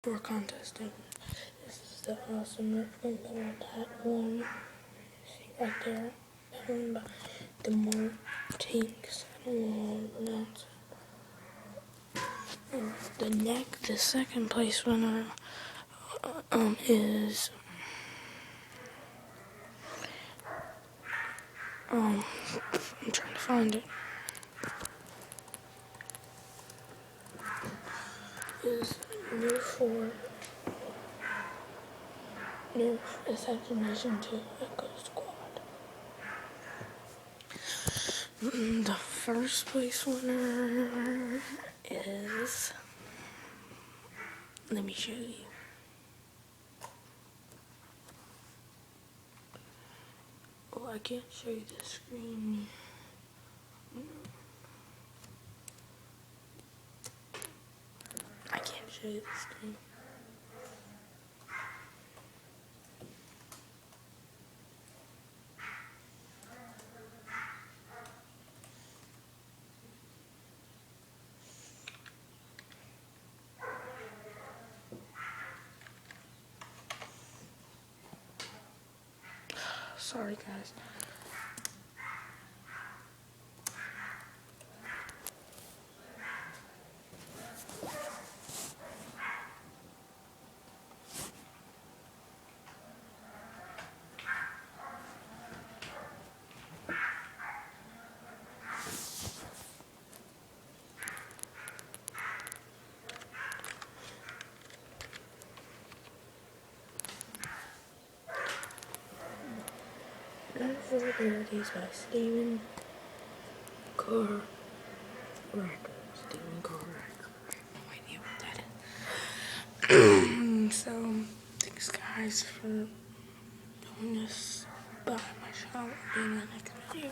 for contesting. This is the awesome Nerf gun for that one. See right there, that one by the Martinks. I don't know how to pronounce it. The second place winner is I'm trying to find it. Is Nerf Assassination 2 Echo Squad. The first place winner is, let me show you. Oh, I can't show you the screen. I can't show you the screen. Sorry, guys. Vulgarities by Stephen Carr Record. Stephen Carr Record. I have no idea what that is. So, thanks guys for doing this. Bye. My shot will be in the next video.